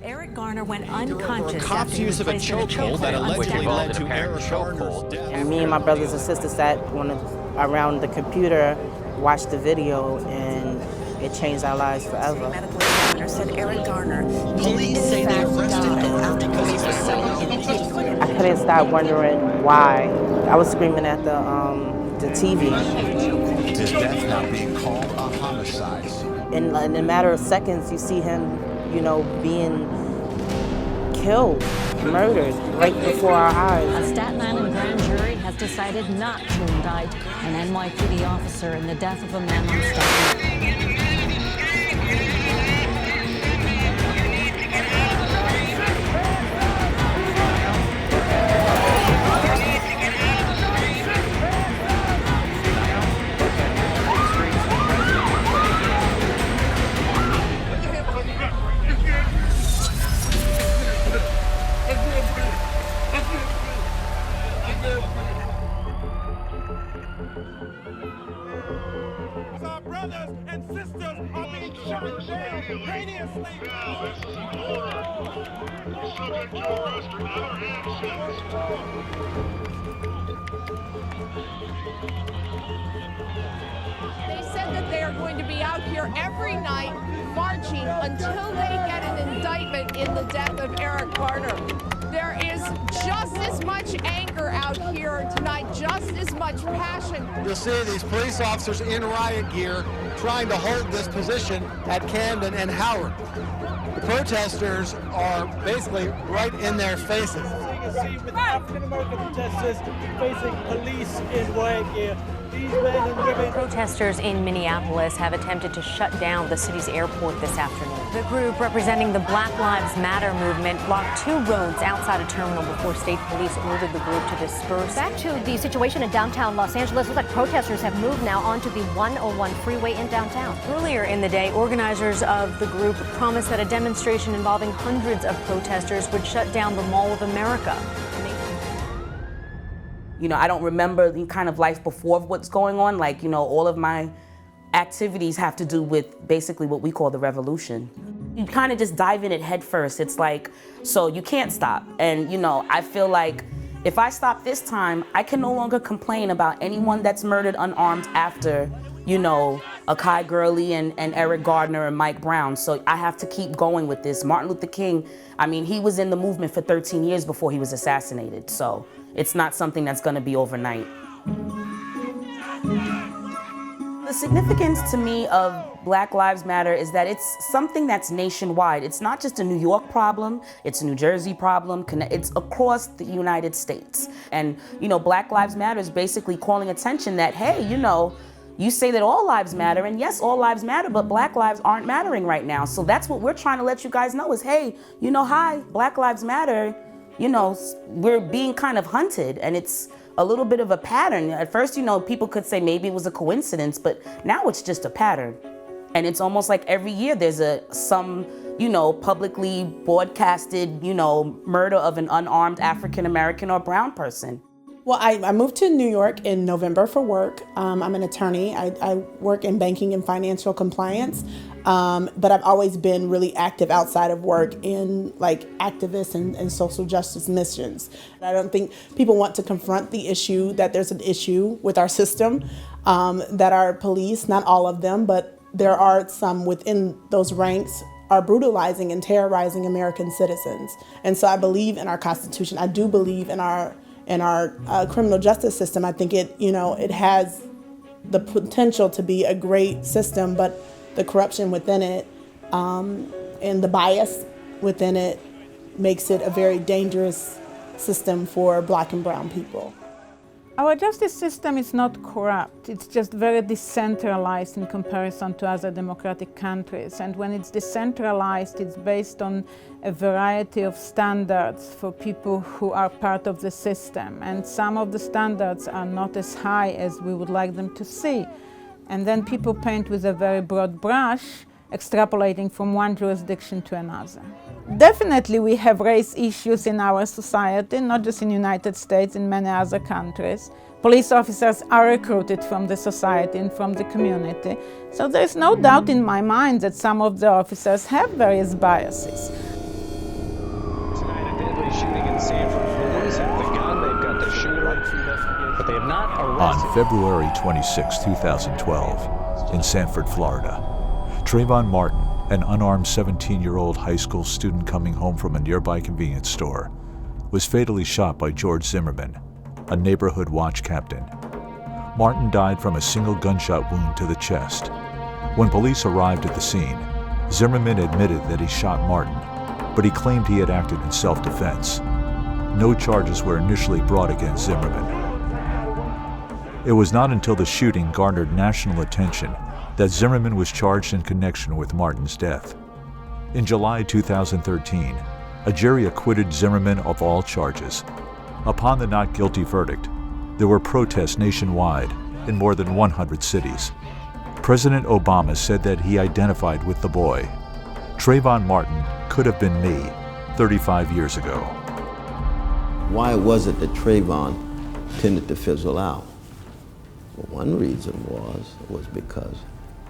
Eric Garner went unconscious cops' use of a chokehold that allegedly led to Eric Garner's death. Me and my brothers and sisters sat around the computer, watched the video, and it changed our lives forever. Medical examiner said Eric Garner. Police say they arrested Garner because he was selling impeachment. I couldn't stop wondering why. I was screaming at the TV. His death now being called a homicide. In a matter of seconds, you see him, being killed, murdered right before our eyes. A Staten Island grand jury has decided not to indict an NYPD officer in the death of a man on Staten Island. Our brothers and sisters are being shot down heinously. Subject to arrest for unarmed They said that they are going to be out here every night marching until they get an indictment in the death of Eric Garner. There is just as much anger out here tonight, just as much passion. You'll see these police officers in riot gear trying to hold this position at Camden and Howard. The protesters are basically right in their faces. So you can see with African-American protesters facing police in riot gear. These men and women. Protesters in Minneapolis have attempted to shut down the city's airport this afternoon. The group representing the Black Lives Matter movement blocked 2 roads outside a terminal before state police ordered the group to disperse. Back to the situation in downtown Los Angeles. Looks like protesters have moved now onto the 101 freeway in downtown. Earlier in the day, organizers of the group promised that a demonstration involving hundreds of protesters would shut down the Mall of America. I don't remember the kind of life before what's going on. All of my activities have to do with basically what we call the revolution. You kind of just dive in it head first. It's like, so you can't stop. And, I feel like if I stop this time, I can no longer complain about anyone that's murdered unarmed after, Akai Gurley and Eric Garner and Mike Brown. So I have to keep going with this. Martin Luther King, he was in the movement for 13 years before he was assassinated. So it's not something that's going to be overnight. The significance to me of Black Lives Matter is that it's something that's nationwide. It's not just a New York problem, it's a New Jersey problem, it's across the United States. And, Black Lives Matter is basically calling attention that, hey, you say that all lives matter, and yes, all lives matter, but Black lives aren't mattering right now. So that's what we're trying to let you guys know is, hey, hi, Black Lives Matter, we're being kind of hunted, and it's a little bit of a pattern. At first, people could say maybe it was a coincidence, but now it's just a pattern. And it's almost like every year there's some publicly broadcasted, murder of an unarmed African American or brown person. Well, I moved to New York in November for work. I'm an attorney. I work in banking and financial compliance, but I've always been really active outside of work in activist and social justice missions. I don't think people want to confront the issue that there's an issue with our system, that our police, not all of them, but there are some within those ranks, are brutalizing and terrorizing American citizens. And so I believe in our Constitution. I do believe in our criminal justice system. I think it has the potential to be a great system, but the corruption within it and the bias within it makes it a very dangerous system for Black and brown people. Our justice system is not corrupt. It's just very decentralized in comparison to other democratic countries. And when it's decentralized, it's based on a variety of standards for people who are part of the system. And some of the standards are not as high as we would like them to see. And then people paint with a very broad brush, extrapolating from one jurisdiction to another. Definitely we have race issues in our society, not just in the United States, in many other countries. Police officers are recruited from the society and from the community. So there's no doubt in my mind that some of the officers have various biases. shooting in Sanford. Police have the gun, they've got the shooter, but they have not arrested. On February 26, 2012, in Sanford, Florida, Trayvon Martin, an unarmed 17-year-old high school student coming home from a nearby convenience store, was fatally shot by George Zimmerman, a neighborhood watch captain. Martin died from a single gunshot wound to the chest. When police arrived at the scene, Zimmerman admitted that he shot Martin, but he claimed he had acted in self-defense. No charges were initially brought against Zimmerman. It was not until the shooting garnered national attention that Zimmerman was charged in connection with Martin's death. In July 2013, a jury acquitted Zimmerman of all charges. Upon the not guilty verdict, there were protests nationwide in more than 100 cities. President Obama said that he identified with the boy. Trayvon Martin could have been me 35 years ago. Why was it that Trayvon tended to fizzle out? Well, one reason was because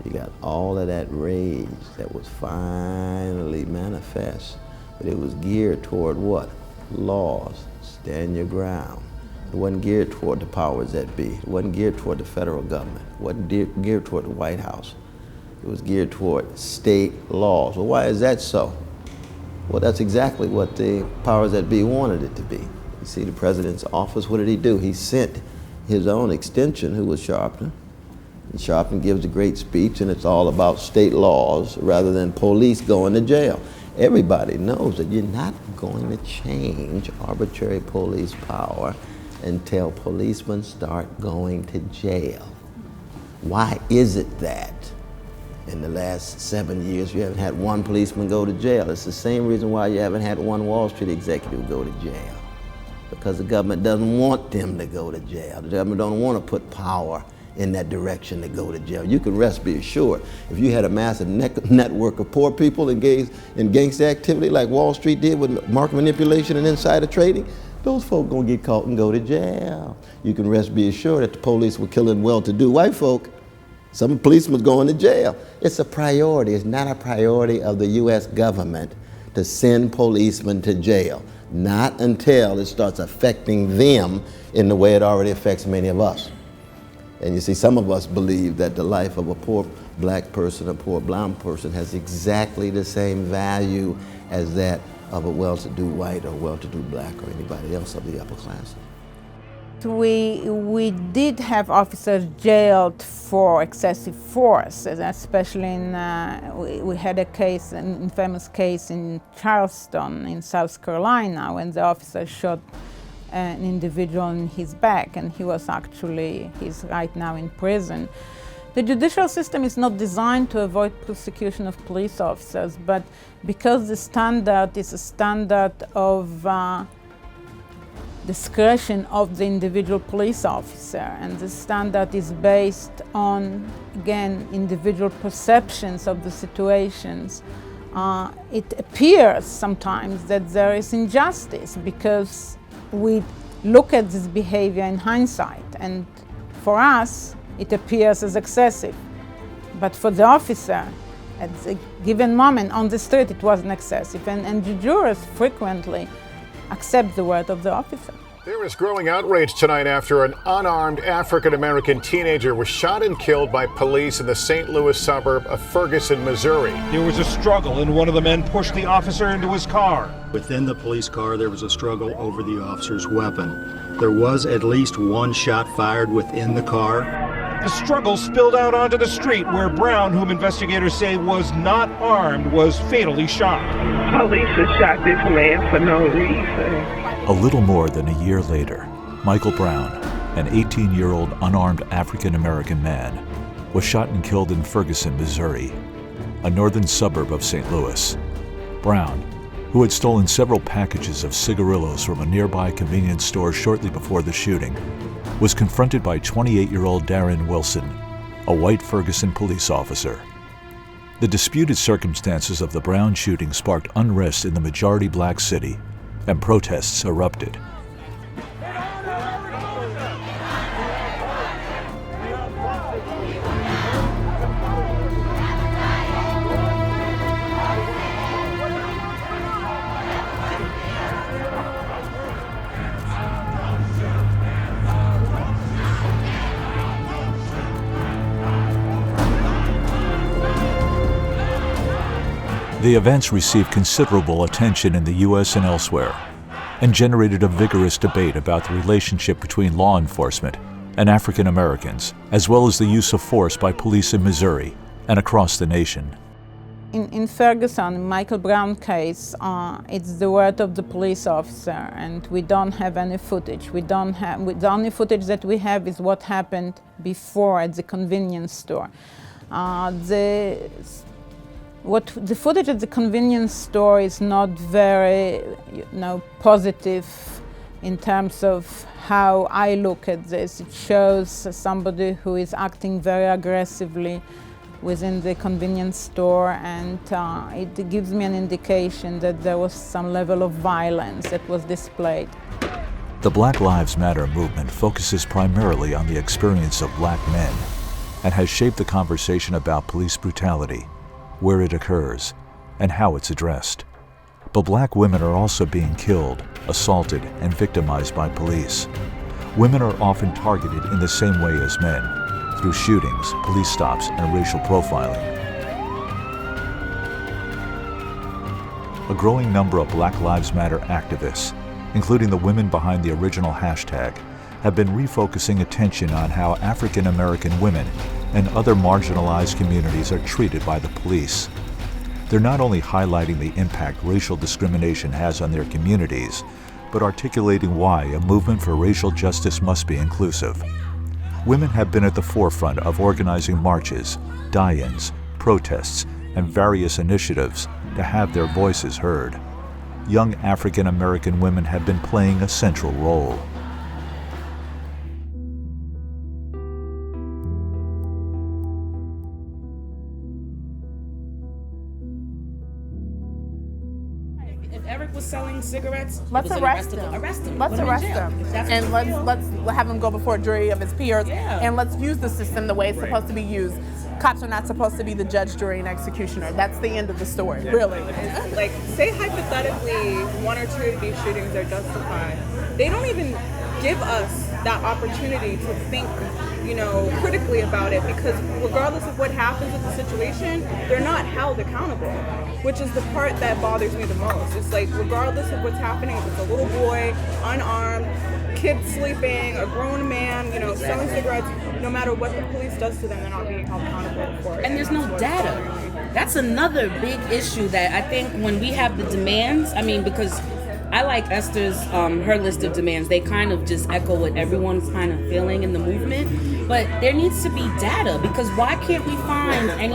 you got all of that rage that was finally manifest, but it was geared toward what? Laws, stand your ground. It wasn't geared toward the powers that be. It wasn't geared toward the federal government. It wasn't geared toward the White House. It was geared toward state laws. Well, why is that so? Well, that's exactly what the powers that be wanted it to be. You see, the president's office, what did he do? He sent his own extension, who was Sharpton. And Sharpton gives a great speech, and it's all about state laws rather than police going to jail. Everybody knows that you're not going to change arbitrary police power until policemen start going to jail. Why is it that in the last 7 years you haven't had one policeman go to jail? It's the same reason why you haven't had one Wall Street executive go to jail. Because the government doesn't want them to go to jail. The government don't want to put power in that direction to go to jail. You can rest be assured, if you had a massive network of poor people engaged in gangster activity like Wall Street did with market manipulation and insider trading, those folk gonna get caught and go to jail. You can rest be assured that the police were killing well-to-do white folk. Some policemen going to jail. It's a priority. It's not a priority of the U.S. government to send policemen to jail. Not until it starts affecting them in the way it already affects many of us. And you see, some of us believe that the life of a poor black person, a poor brown person, has exactly the same value as that of a well-to-do white or well-to-do black or anybody else of the upper class. We did have officers jailed for excessive force, especially we had a case, an infamous case in Charleston in South Carolina when the officer shot an individual in his back, and he's right now in prison. The judicial system is not designed to avoid prosecution of police officers, but because the standard is a standard of discretion of the individual police officer, and the standard is based on, again, individual perceptions of the situations, it appears sometimes that there is injustice because we look at this behavior in hindsight, and for us it appears as excessive, but for the officer at a given moment on the street it wasn't excessive, and the jurors frequently accept the word of the officer. There is growing outrage tonight after an unarmed African-American teenager was shot and killed by police in the St. Louis suburb of Ferguson, Missouri. There was a struggle, and one of the men pushed the officer into his car. Within the police car, there was a struggle over the officer's weapon. There was at least one shot fired within the car. The struggle spilled out onto the street where Brown, whom investigators say was not armed, was fatally shot. Police have shot this man for no reason. A little more than a year later, Michael Brown, an 18-year-old unarmed African-American man, was shot and killed in Ferguson, Missouri, a northern suburb of St. Louis. Brown, who had stolen several packages of cigarillos from a nearby convenience store shortly before the shooting, was confronted by 28-year-old Darren Wilson, a white Ferguson police officer. The disputed circumstances of the Brown shooting sparked unrest in the majority black city, and protests erupted. The events received considerable attention in the U.S. and elsewhere, and generated a vigorous debate about the relationship between law enforcement and African Americans, as well as the use of force by police in Missouri and across the nation. In Ferguson, Michael Brown case, it's the word of the police officer, and we don't have any footage. The only footage that we have is what happened before at the convenience store. The footage at the convenience store is not very, positive in terms of how I look at this. It shows somebody who is acting very aggressively within the convenience store, and it gives me an indication that there was some level of violence that was displayed. The Black Lives Matter movement focuses primarily on the experience of black men and has shaped the conversation about police brutality, where it occurs, and how it's addressed. But black women are also being killed, assaulted, and victimized by police. Women are often targeted in the same way as men, through shootings, police stops, and racial profiling. A growing number of Black Lives Matter activists, including the women behind the original hashtag, have been refocusing attention on how African American women and other marginalized communities are treated by the police. They're not only highlighting the impact racial discrimination has on their communities, but articulating why a movement for racial justice must be inclusive. Women have been at the forefront of organizing marches, die-ins, protests, and various initiatives to have their voices heard. Young African American women have been playing a central role. If Eric was selling cigarettes, let's arrest him. Let's arrest him, and let's have him go before a jury of his peers, and let's use the system the way it's supposed to be used. Cops are not supposed to be the judge, jury, and executioner. That's the end of the story, really. Like, say hypothetically, one or two of these shootings are justified. They don't even give us that opportunity to think, critically about it, because regardless of what happens with the situation, they're not held accountable, which is the part that bothers me the most. It's like, regardless of what's happening, if it's a little boy, unarmed, kid sleeping, a grown man, selling cigarettes, no matter what the police does to them, they're not being held accountable for it. And there's no data. That's another big issue that I think when we have the demands, because I like Esther's, her list of demands. They kind of just echo what everyone's kind of feeling in the movement. But there needs to be data, because why can't we find any,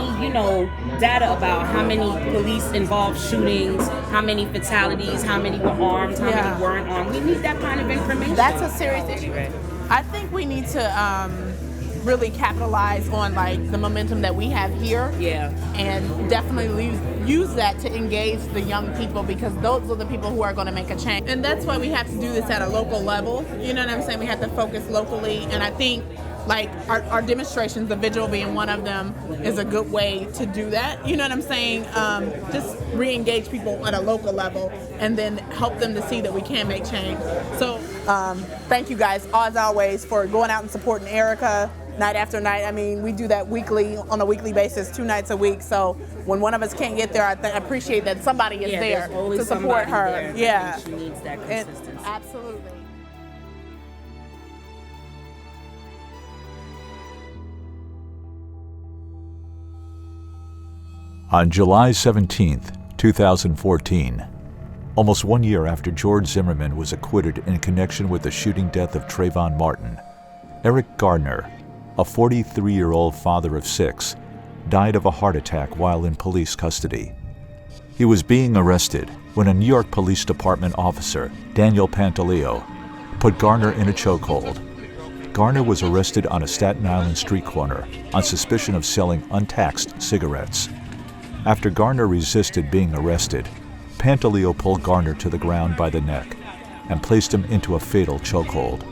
data about how many police-involved shootings, how many fatalities, how many were armed, how many weren't armed? We need that kind of information. That's a serious issue. I think we need to really capitalize on the momentum that we have here. Yeah. And definitely use that to engage the young people, because those are the people who are going to make a change. And that's why we have to do this at a local level. You know what I'm saying? We have to focus locally. And I think our demonstrations, the vigil being one of them, is a good way to do that. You know what I'm saying? Just re-engage people at a local level and then help them to see that we can make change. So thank you guys, as always, for going out and supporting Erica night after night. We do that weekly, on a weekly basis, 2 nights a week. So when one of us can't get there, I appreciate that somebody is there to support her. Yeah. She needs that consistency. Absolutely. On July 17, 2014, almost 1 year after George Zimmerman was acquitted in connection with the shooting death of Trayvon Martin, Eric Gardner, a 43-year-old father of 6, died of a heart attack while in police custody. He was being arrested when a New York Police Department officer, Daniel Pantaleo, put Gardner in a chokehold. Gardner was arrested on a Staten Island street corner on suspicion of selling untaxed cigarettes. After Gardner resisted being arrested, Pantaleo pulled Gardner to the ground by the neck and placed him into a fatal chokehold.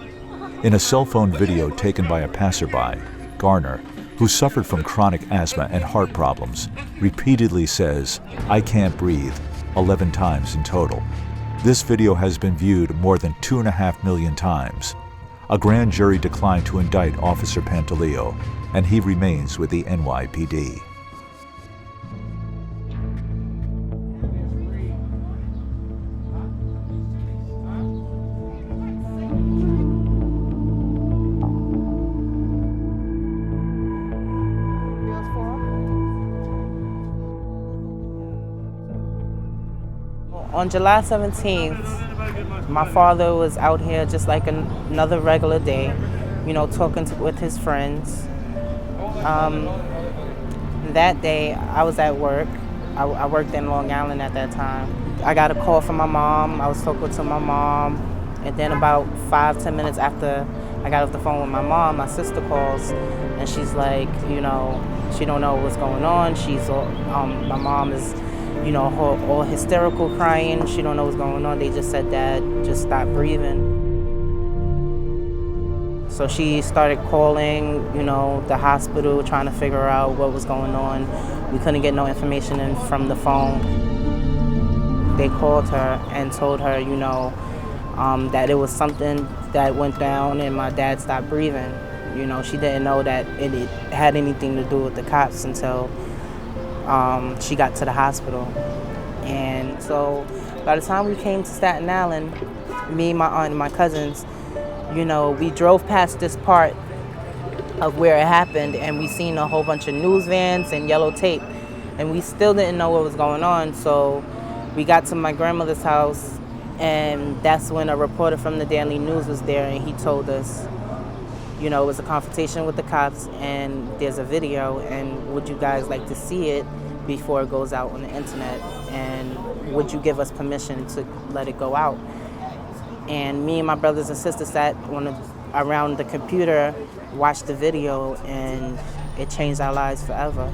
In a cell phone video taken by a passerby, Gardner, who suffered from chronic asthma and heart problems, repeatedly says, "I can't breathe," 11 times in total. This video has been viewed more than 2.5 million times. A grand jury declined to indict Officer Pantaleo, and he remains with the NYPD. on July 17th, my father was out here just like another regular day, you know, talking with his friends. That day, I was at work. I worked in Long Island at that time. I got a call from my mom. I was talking to my mom, and then about 5-10 minutes after I got off the phone with my mom, my sister calls, and she's like, you know, she don't know what's going on. She's all, my mom is, you know, all hysterical, crying. She don't know what's going on. They just said Dad just stopped breathing. So she started calling, you know, the hospital, trying to figure out what was going on. We couldn't get no information in from the phone. They called her and told her, you know, that it was something that went down and my dad stopped breathing. You know, she didn't know that it had anything to do with the cops until she got to the hospital. And so by the time we came to Staten Island, me, my aunt, and my cousins, you know, we drove past this part of where it happened and we seen a whole bunch of news vans and yellow tape. And we still didn't know what was going on, so we got to my grandmother's house, and that's when a reporter from the Daily News was there, and he told us, you know, it was a confrontation with the cops and there's a video, and would you guys like to see it before it goes out on the internet, and would you give us permission to let it go out? And me and my brothers and sisters sat around the computer, watched the video, and it changed our lives forever.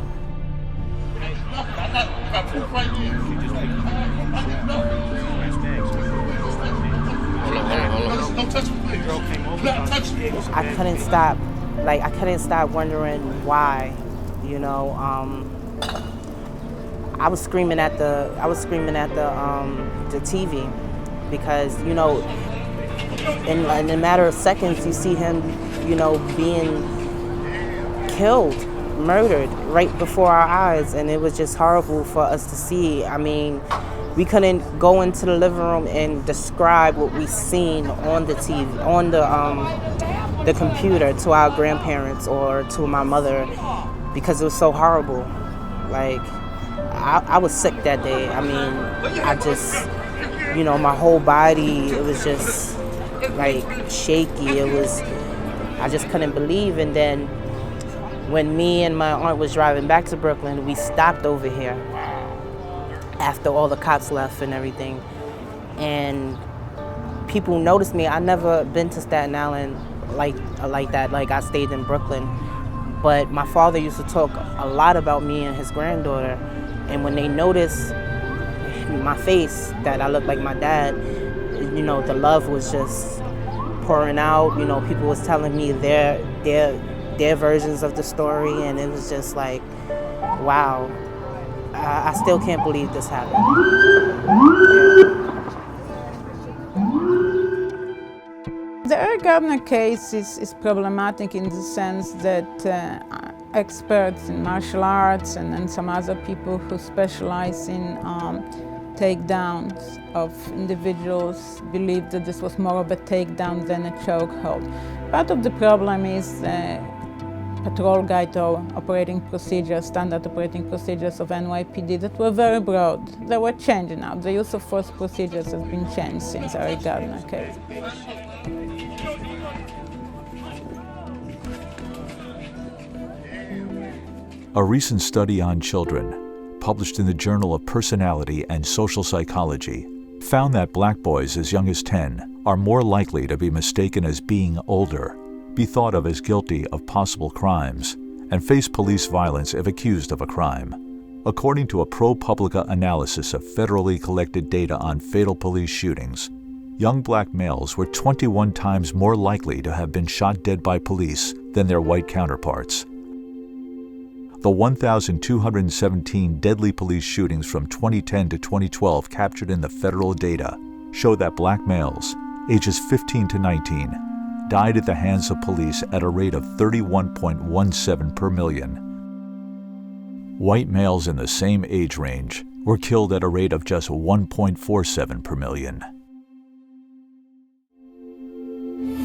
I couldn't stop wondering why, you know. I was screaming at the TV because, you know, in a matter of seconds you see him, you know, being killed, murdered right before our eyes, and it was just horrible for us to see. I mean, we couldn't go into the living room and describe what we seen on the TV, on the computer to our grandparents or to my mother, because it was so horrible. Like, I was sick that day. I mean, I just, you know, my whole body, it was just like shaky. I just couldn't believe. And then when me and my aunt was driving back to Brooklyn, we stopped over here after all the cops left and everything. And people noticed me. I never been to Staten Island like that. Like, I stayed in Brooklyn. But my father used to talk a lot about me and his granddaughter. And when they noticed my face, that I looked like my dad, you know, the love was just pouring out. You know, people was telling me their versions of the story, and it was just like, wow, I still can't believe this happened. The Eric Gardner case is problematic in the sense that experts in martial arts and some other people who specialize in takedowns of individuals believe that this was more of a takedown than a chokehold. Part of the problem is patrol guide operating procedures, standard operating procedures of NYPD that were very broad. They were changing now. The use of force procedures has been changed since Eric Gardner case. A recent study on children, published in the Journal of Personality and Social Psychology, found that black boys as young as 10 are more likely to be mistaken as being older, be thought of as guilty of possible crimes, and face police violence if accused of a crime. According to a ProPublica analysis of federally collected data on fatal police shootings, young black males were 21 times more likely to have been shot dead by police than their white counterparts. The 1,217 deadly police shootings from 2010 to 2012 captured in the federal data show that black males, ages 15 to 19, died at the hands of police at a rate of 31.17 per million. White males in the same age range were killed at a rate of just 1.47 per million.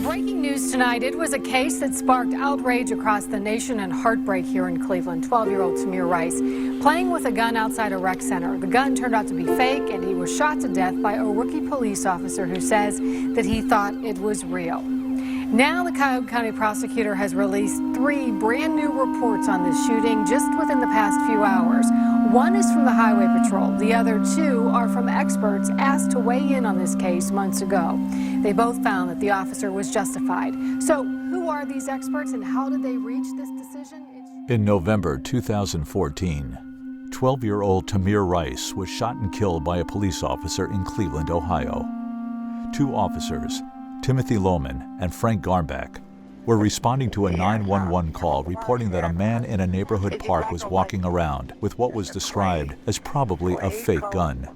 Breaking Breaking news tonight, it was a case that sparked outrage across the nation and heartbreak here in Cleveland. 12-year-old Tamir Rice playing with a gun outside a rec center. The gun turned out to be fake, and he was shot to death by a rookie police officer who says that he thought it was real. Now the Cuyahoga County prosecutor has released 3 brand new reports on this shooting just within the past few hours. One is from the Highway Patrol. The other 2 are from experts asked to weigh in on this case months ago. They both found that the officer was justified. So who are these experts and how did they reach this decision? In November 2014, 12-year-old Tamir Rice was shot and killed by a police officer in Cleveland, Ohio. 2 officers, Timothy Lohman and Frank Garnback, were responding to a 911 call reporting that a man in a neighborhood park was walking around with what was described as probably a fake gun.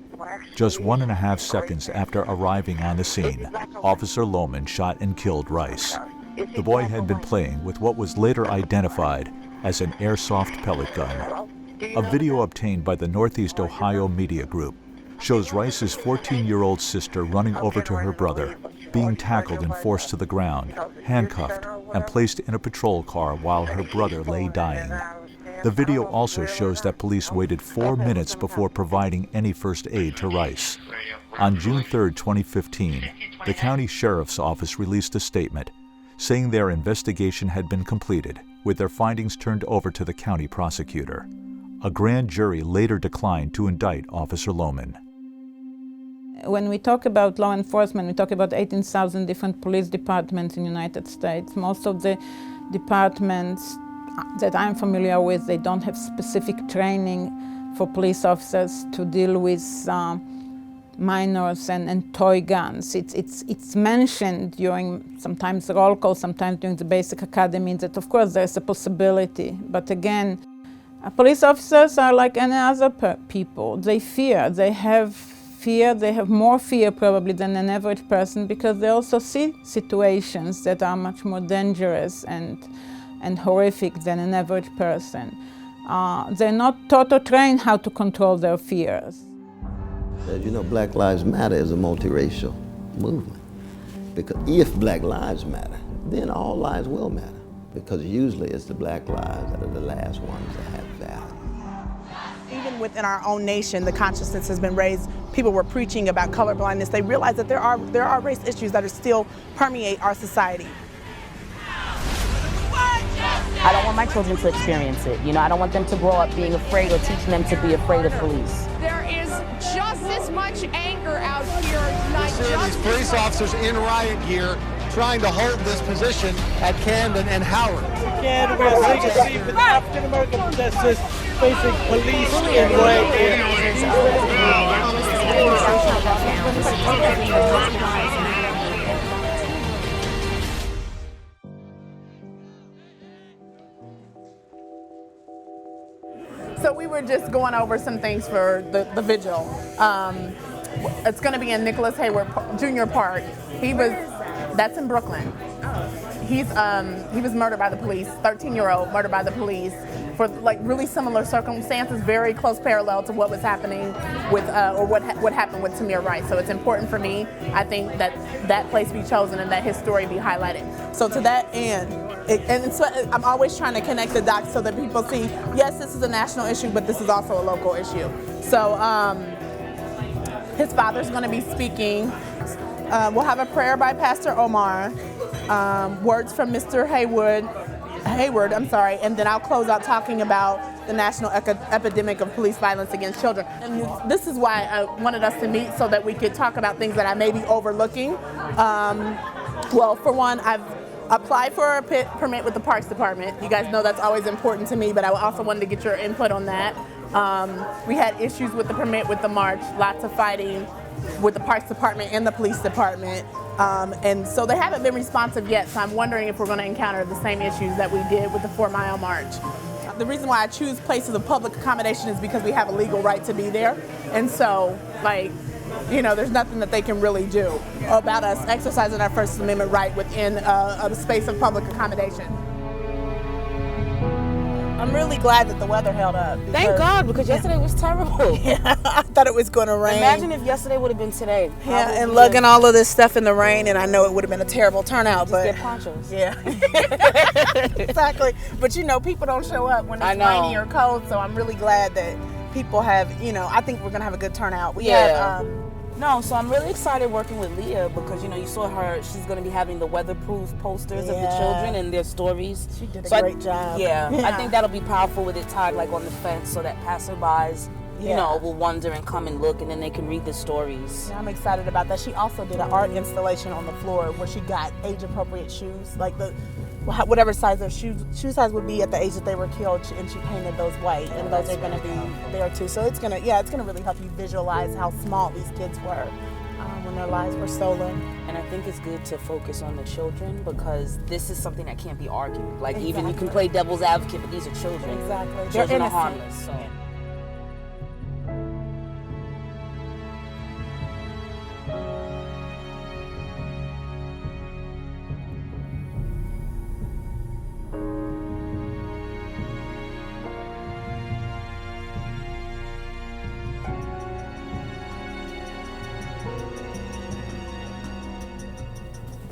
Just 1.5 seconds after arriving on the scene, Officer Lohman shot and killed Rice. The boy had been playing with what was later identified as an airsoft pellet gun. A video obtained by the Northeast Ohio Media Group shows Rice's 14-year-old sister running over to her brother, being tackled and forced to the ground, handcuffed, and placed in a patrol car while her brother lay dying. The video also shows that police waited 4 minutes before providing any first aid to Rice. On June 3, 2015, the county sheriff's office released a statement saying their investigation had been completed, with their findings turned over to the county prosecutor. A grand jury later declined to indict Officer Lohman. When we talk about law enforcement, we talk about 18,000 different police departments in the United States. Most of the departments that I'm familiar with, they don't have specific training for police officers to deal with minors and toy guns. It's mentioned during sometimes the roll call, sometimes during the basic academy, that of course there's a possibility. But again, police officers are like any other people. They fear, they have more fear probably than an average person because they also see situations that are much more dangerous and horrific than an average person. They're not taught or trained how to control their fears. As you know, Black Lives Matter is a multiracial movement. Because if Black Lives matter, then all lives will matter. Because usually it's the Black lives that are the last ones that have value. Even within our own nation, the consciousness has been raised. People were preaching about colorblindness. They realize that there are race issues that still permeate our society. I don't want my children to experience it. You know, I don't want them to grow up being afraid or teaching them to be afraid of police. There is just as much anger out here tonight. These police officers in riot gear trying to hold this position at Camden and Howard. Again, we are seeing a scene with African-American protesters facing police in riot gear. So we were just going over some things for the vigil. It's going to be in Nicholas Hayward Jr. Park. That's in Brooklyn. He was murdered by the police, 13-year-old murdered by the police for like really similar circumstances, very close parallel to what was happening with, or what happened with Tamir Rice. So it's important for me, I think, that place be chosen and that his story be highlighted. So to that end, I'm always trying to connect the dots so that people see, yes, this is a national issue, but this is also a local issue. So his father's going to be speaking. We'll have a prayer by Pastor Omar, words from Mr. Hayward, and then I'll close out talking about the national epidemic of police violence against children. And this is why I wanted us to meet, so that we could talk about things that I may be overlooking. Well, for one, I've applied for a permit with the Parks Department. You guys know that's always important to me, but I also wanted to get your input on that. We had issues with the permit with the march, lots of fighting with the Parks Department and the Police Department. And so they haven't been responsive yet, so I'm wondering if we're going to encounter the same issues that we did with the 4-mile march. The reason why I choose places of public accommodation is because we have a legal right to be there. And so, there's nothing that they can really do about us exercising our First Amendment right within a space of public accommodation. I'm really glad that the weather held up. Thank God, because yesterday was terrible. Yeah, I thought it was going to rain. Imagine if yesterday would have been today. Yeah, and lugging all of this stuff in the rain, and I know it would have been a terrible turnout. Just but get ponchos. Yeah, exactly. But you know, people don't show up when it's rainy or cold, so I'm really glad that people have, you know, I think we're going to have a good turnout. So I'm really excited working with Leah because, you know, you saw her, she's going to be having the weatherproof posters of the children and their stories. She did a great job. Yeah, I think that'll be powerful with it tied like on the fence so that passerbys, you know, will wonder and come and look and then they can read the stories. Yeah, I'm excited about that. She also did an art installation on the floor where she got age-appropriate shoes, like whatever size their shoe size would be at the age that they were killed, and she painted those white, and those are going to be there too. So it's gonna really help you visualize how small these kids were when their lives were stolen. And I think it's good to focus on the children because this is something that can't be argued. Like even you can play devil's advocate, but these are children. Exactly. Children are harmless. So.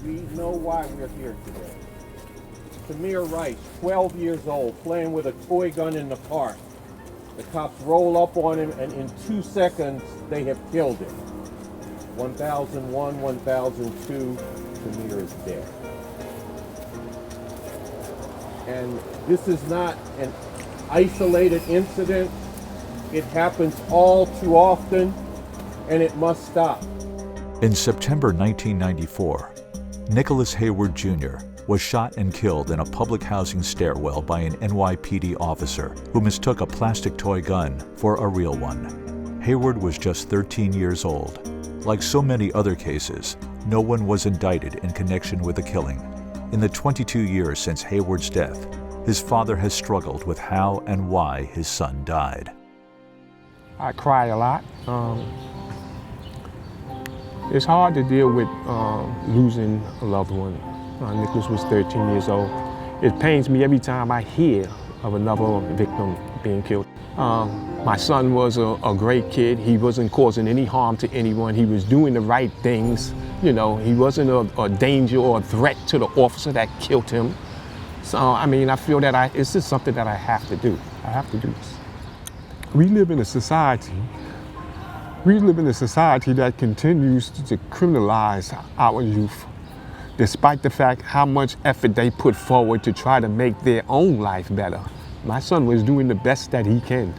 We know why we're here today. Tamir Rice, 12 years old, playing with a toy gun in the park. The cops roll up on him, and in 2 seconds, they have killed him. 1001, 1002, Tamir is dead. And this is not an isolated incident. It happens all too often, and it must stop. In September 1994, Nicholas Hayward Jr. was shot and killed in a public housing stairwell by an NYPD officer who mistook a plastic toy gun for a real one. Hayward was just 13 years old. Like so many other cases, no one was indicted in connection with the killing. In the 22 years since Hayward's death, his father has struggled with how and why his son died. I cry a lot. It's hard to deal with losing a loved one. Nicholas was 13 years old. It pains me every time I hear of another victim being killed. My son was a great kid. He wasn't causing any harm to anyone. He was doing the right things. You know, he wasn't a danger or a threat to the officer that killed him. So, I mean, I feel that it's just something that I have to do. I have to do this. We live in a society that continues to criminalize our youth, despite the fact how much effort they put forward to try to make their own life better. My son was doing the best that he can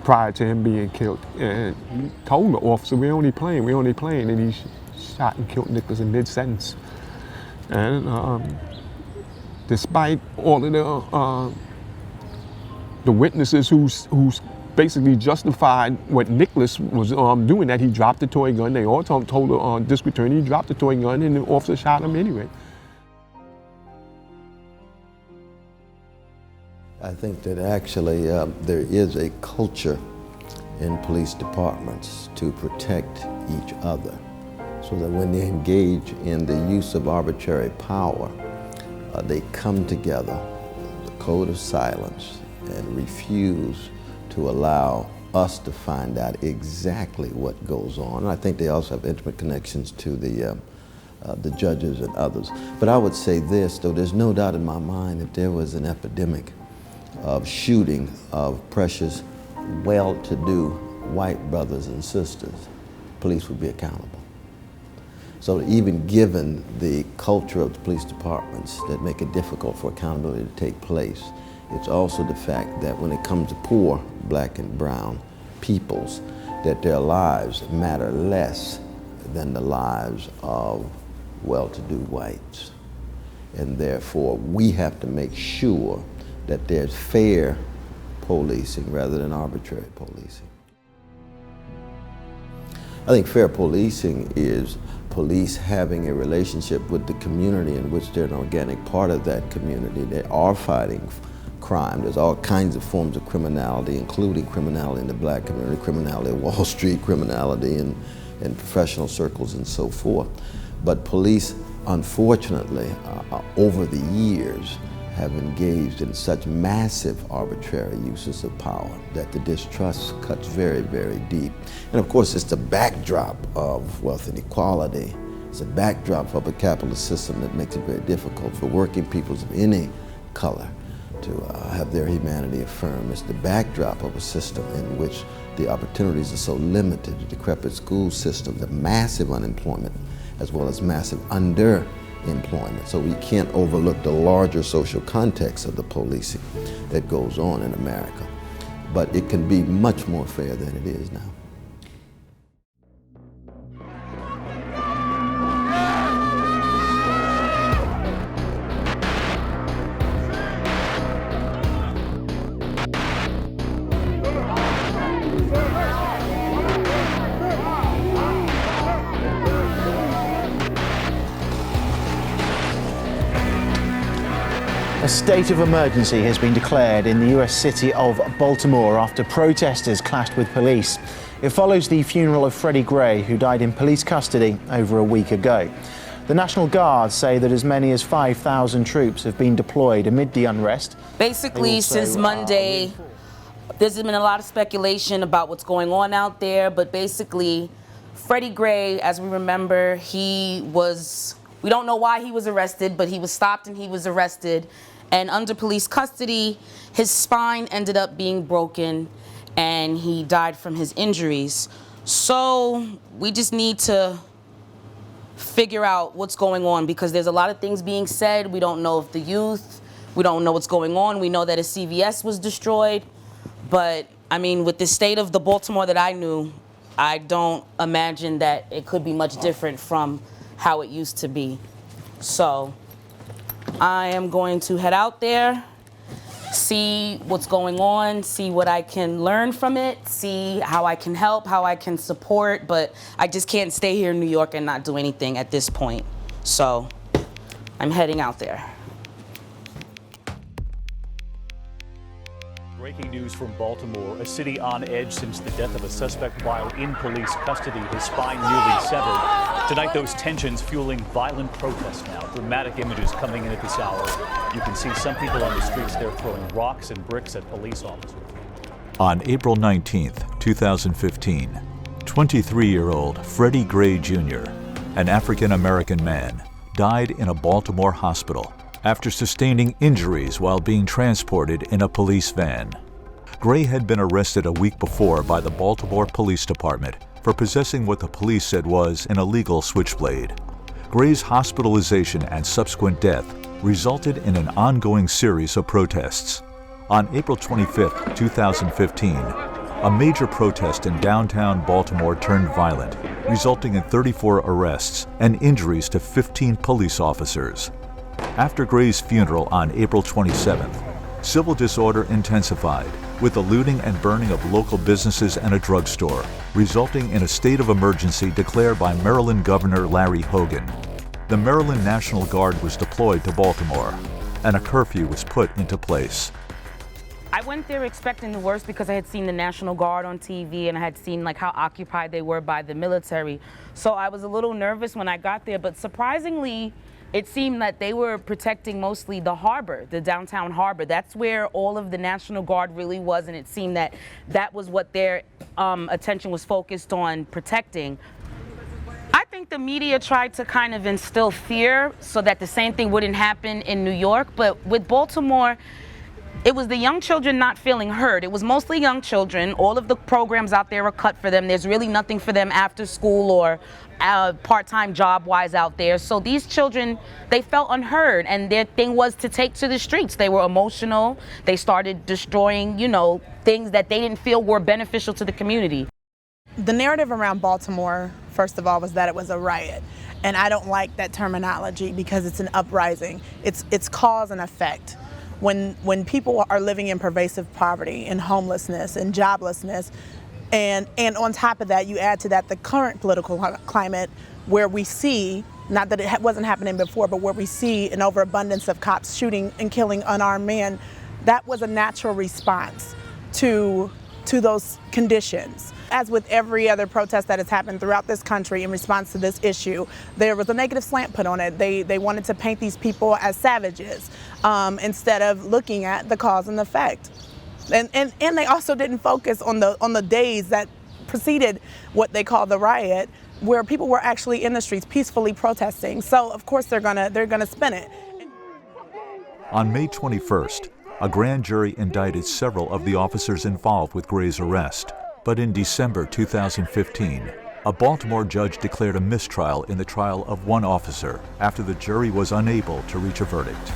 prior to him being killed. And he told the officer, we're only playing, and he shot and killed Nicholas in mid-sentence. And despite all of the witnesses who's basically justified what Nicholas was doing, that he dropped the toy gun. They all told the district attorney he dropped the toy gun and the officer shot him anyway. I think that actually there is a culture in police departments to protect each other so that when they engage in the use of arbitrary power, they come together, the code of silence, and refuse to allow us to find out exactly what goes on. And I think they also have intimate connections to the judges and others. But I would say this, though, there's no doubt in my mind if there was an epidemic of shooting of precious, well-to-do white brothers and sisters, police would be accountable. So even given the culture of the police departments that make it difficult for accountability to take place, it's also the fact that when it comes to poor black and brown peoples, that their lives matter less than the lives of well-to-do whites. And therefore, we have to make sure that there's fair policing rather than arbitrary policing. I think fair policing is police having a relationship with the community in which they're an organic part of that community. They are fighting crime. There's all kinds of forms of criminality, including criminality in the black community, criminality at Wall Street, criminality in professional circles and so forth. But police, unfortunately, over the years, have engaged in such massive arbitrary uses of power that the distrust cuts very, very deep. And of course, it's the backdrop of wealth inequality. It's a backdrop of a capitalist system that makes it very difficult for working peoples of any color to have their humanity affirmed. It's the backdrop of a system in which the opportunities are so limited, the decrepit school system, the massive unemployment, as well as massive underemployment. So we can't overlook the larger social context of the policing that goes on in America. But it can be much more fair than it is now. A state of emergency has been declared in the US city of Baltimore after protesters clashed with police. It follows the funeral of Freddie Gray, who died in police custody over a week ago. The National Guard say that as many as 5,000 troops have been deployed amid the unrest. Basically, since Monday, there's been a lot of speculation about what's going on out there, but basically, Freddie Gray, as we remember, we don't know why he was arrested, but he was stopped and he was arrested. And under police custody, his spine ended up being broken and he died from his injuries. So we just need to figure out what's going on, because there's a lot of things being said. We don't know if the youth, we don't know what's going on. We know that a CVS was destroyed. But I mean, with the state of the Baltimore that I knew, I don't imagine that it could be much different from how it used to be. So I am going to head out there, see what's going on, see what I can learn from it, see how I can help, how I can support, but I just can't stay here in New York and not do anything at this point. So I'm heading out there. Breaking news from Baltimore, a city on edge since the death of a suspect while in police custody, his spine nearly severed. Tonight, those tensions fueling violent protests now. Dramatic images coming in at this hour. You can see some people on the streets there throwing rocks and bricks at police officers. On April 19th, 2015, 23-year-old Freddie Gray Jr., an African-American man, died in a Baltimore hospital after sustaining injuries while being transported in a police van. Gray had been arrested a week before by the Baltimore Police Department for possessing what the police said was an illegal switchblade. Gray's hospitalization and subsequent death resulted in an ongoing series of protests. On April 25, 2015, a major protest in downtown Baltimore turned violent, resulting in 34 arrests and injuries to 15 police officers. After Gray's funeral on April 27th, civil disorder intensified with the looting and burning of local businesses and a drugstore, resulting in a state of emergency declared by Maryland Governor Larry Hogan. The Maryland National Guard was deployed to Baltimore, and a curfew was put into place. I went there expecting the worst because I had seen the National Guard on TV and I had seen like how occupied they were by the military. So I was a little nervous when I got there, but surprisingly, it seemed that they were protecting mostly the harbor, the downtown harbor. That's where all of the National Guard really was, and it seemed that that was what their attention was focused on protecting. I think the media tried to kind of instill fear so that the same thing wouldn't happen in New York, but with Baltimore, it was the young children not feeling heard. It was mostly young children. All of the programs out there are cut for them. There's really nothing for them after school or part-time job-wise out there. So these children, they felt unheard, and their thing was to take to the streets. They were emotional. They started destroying, things that they didn't feel were beneficial to the community. The narrative around Baltimore, first of all, was that it was a riot. And I don't like that terminology because it's an uprising. It's cause and effect. When people are living in pervasive poverty and homelessness and joblessness, and on top of that, you add to that the current political climate where we see, not that it wasn't happening before, but where we see an overabundance of cops shooting and killing unarmed men, that was a natural response to to those conditions. As with every other protest that has happened throughout this country in response to this issue, there was a negative slant put on it. They wanted to paint these people as savages instead of looking at the cause and effect. And they also didn't focus on the days that preceded what they call the riot, where people were actually in the streets peacefully protesting. So of course they're gonna spin it. On May 21st, a grand jury indicted several of the officers involved with Gray's arrest. But in December 2015, a Baltimore judge declared a mistrial in the trial of one officer after the jury was unable to reach a verdict.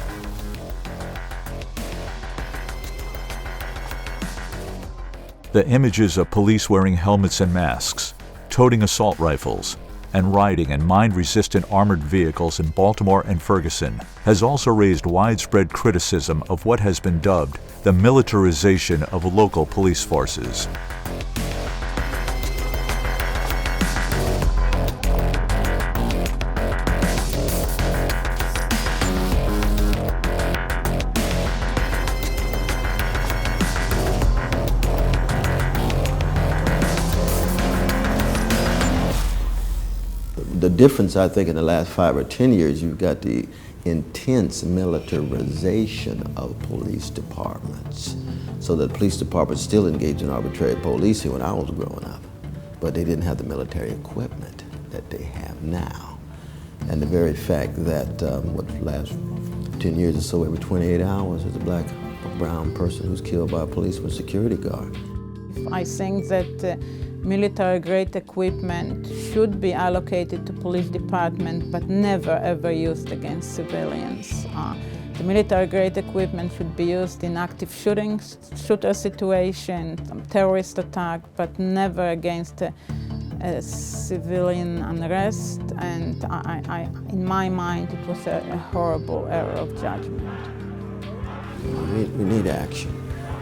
The images of police wearing helmets and masks, toting assault rifles, and riding in mine-resistant armored vehicles in Baltimore and Ferguson has also raised widespread criticism of what has been dubbed the militarization of local police forces. The difference, I think, in the last 5 or 10 years, you've got the intense militarization of police departments. So that police departments still engage in arbitrary policing when I was growing up, but they didn't have the military equipment that they have now. And the very fact that what the last 10 years or so, every 28 hours, there's a black or brown person who's killed by a policeman security guard. I think that military-grade equipment should be allocated to police department, but never ever used against civilians. The military-grade equipment should be used in active shooter situations, terrorist attack, but never against a civilian unrest. And in my mind, it was a horrible error of judgment. We need action.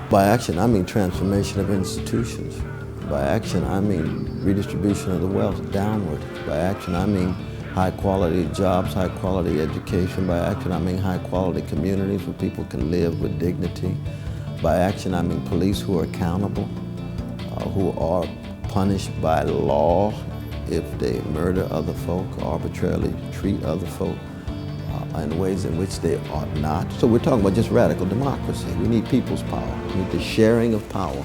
By action, I mean transformation of institutions. By action, I mean redistribution of the wealth downward. By action, I mean high-quality jobs, high-quality education. By action, I mean high-quality communities where people can live with dignity. By action, I mean police who are accountable, who are punished by law if they murder other folk, arbitrarily treat other folk in ways in which they ought not. So we're talking about just radical democracy. We need people's power. We need the sharing of power.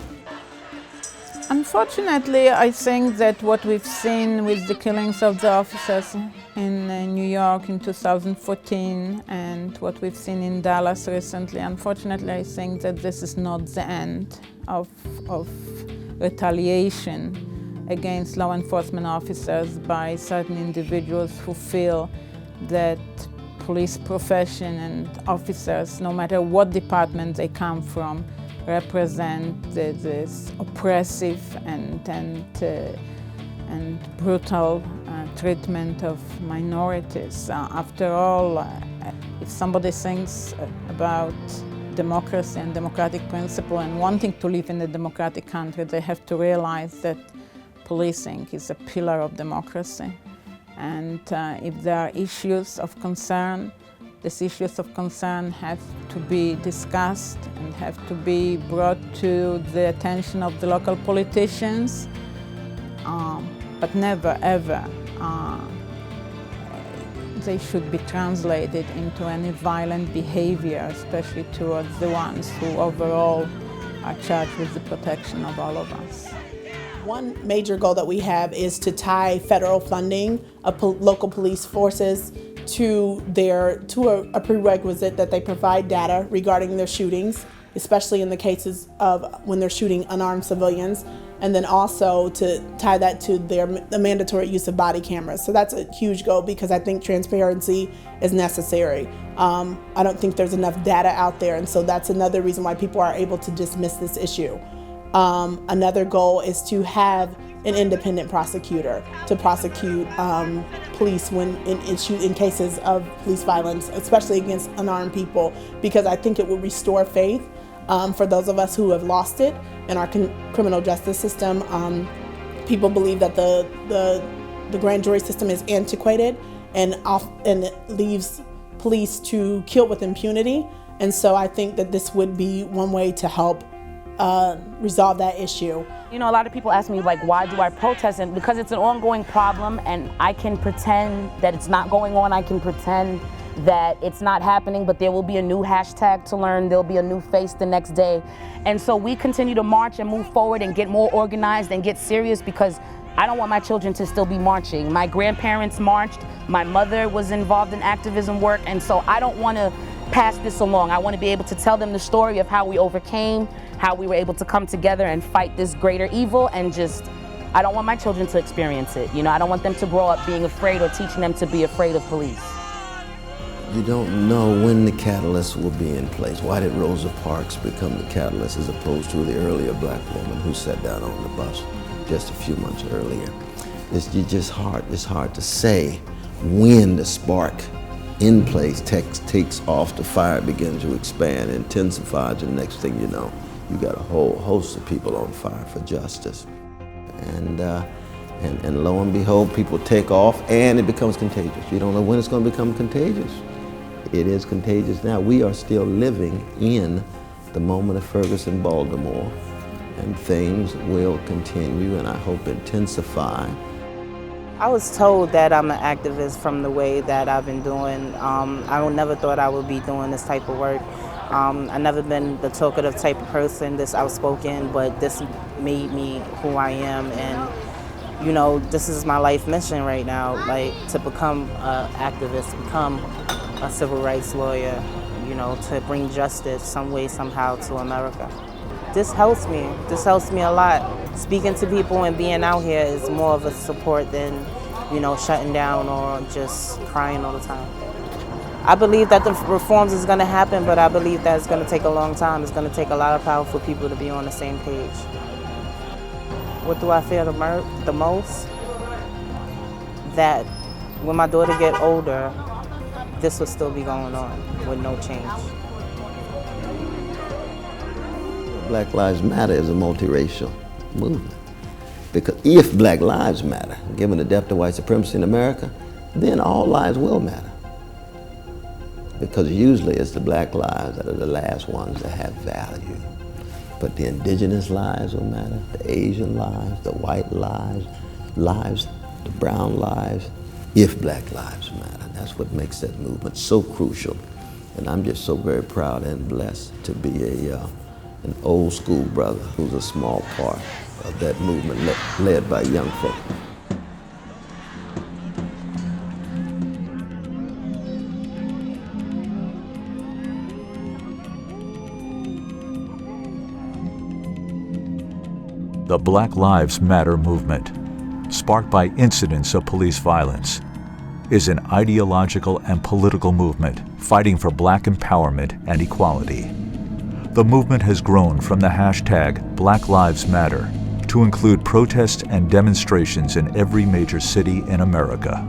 Unfortunately, I think that what we've seen with the killings of the officers in New York in 2014 and what we've seen in Dallas recently, unfortunately, I think that this is not the end of retaliation against law enforcement officers by certain individuals who feel that police profession and officers, no matter what department they come from, represent this oppressive and brutal treatment of minorities. After all, if somebody thinks about democracy and democratic principle and wanting to live in a democratic country, they have to realize that policing is a pillar of democracy. And if there are issues of concern, these issues of concern have to be discussed and have to be brought to the attention of the local politicians, but never ever they should be translated into any violent behavior, especially towards the ones who overall are charged with the protection of all of us. One major goal that we have is to tie federal funding of local police forces to a prerequisite that they provide data regarding their shootings, especially in the cases of when they're shooting unarmed civilians, and then also to tie that to the mandatory use of body cameras. So that's a huge goal because I think transparency is necessary. I don't think there's enough data out there, and so that's another reason why people are able to dismiss this issue. Another goal is to have an independent prosecutor to prosecute police when in cases of police violence, especially against unarmed people, because I think it will restore faith for those of us who have lost it in our criminal justice system. People believe that the grand jury system is antiquated and it leaves police to kill with impunity, and so I think that this would be one way to help resolve that issue. You know, a lot of people ask me, like, why do I protest? And because it's an ongoing problem, and I can pretend that it's not going on. I can pretend that it's not happening, but there will be a new hashtag to learn. There'll be a new face the next day. And so we continue to march and move forward and get more organized and get serious, because I don't want my children to still be marching. My grandparents marched. My mother was involved in activism work. And so I don't want to pass this along. I want to be able to tell them the story of how we overcame, how we were able to come together and fight this greater evil, and just, I don't want my children to experience it. You know, I don't want them to grow up being afraid or teaching them to be afraid of police. You don't know when the catalyst will be in place. Why did Rosa Parks become the catalyst as opposed to the earlier black woman who sat down on the bus just a few months earlier? It's hard to say when the spark in place takes off, the fire begins to expand, intensifies, and the next thing you know, you got a whole host of people on fire for justice. And lo and behold, people take off and it becomes contagious. You don't know when it's going to become contagious. It is contagious now. We are still living in the moment of Ferguson, Baltimore, and things will continue and I hope intensify. I was told that I'm an activist from the way that I've been doing. I never thought I would be doing this type of work. I've never been the talkative type of person, this outspoken, but this made me who I am. And you know, this is my life mission right now, like to become an activist, become a civil rights lawyer, you know, to bring justice some way, somehow to America. This helps me a lot. Speaking to people and being out here is more of a support than, you know, shutting down or just crying all the time. I believe that the reforms is gonna happen, but I believe that it's gonna take a long time. It's gonna take a lot of powerful people to be on the same page. What do I fear the most? That when my daughter get older, this will still be going on with no change. Black Lives Matter is a multiracial movement. Because if Black Lives matter, given the depth of white supremacy in America, then all lives will matter. Because usually it's the black lives that are the last ones that have value. But the indigenous lives will matter, the Asian lives, the white lives, the brown lives, if Black Lives Matter. That's what makes that movement so crucial. And I'm just so very proud and blessed to be an old school brother who's a small part of that movement led by young folk. The Black Lives Matter movement, sparked by incidents of police violence, is an ideological and political movement fighting for black empowerment and equality. The movement has grown from the hashtag Black Lives Matter to include protests and demonstrations in every major city in America.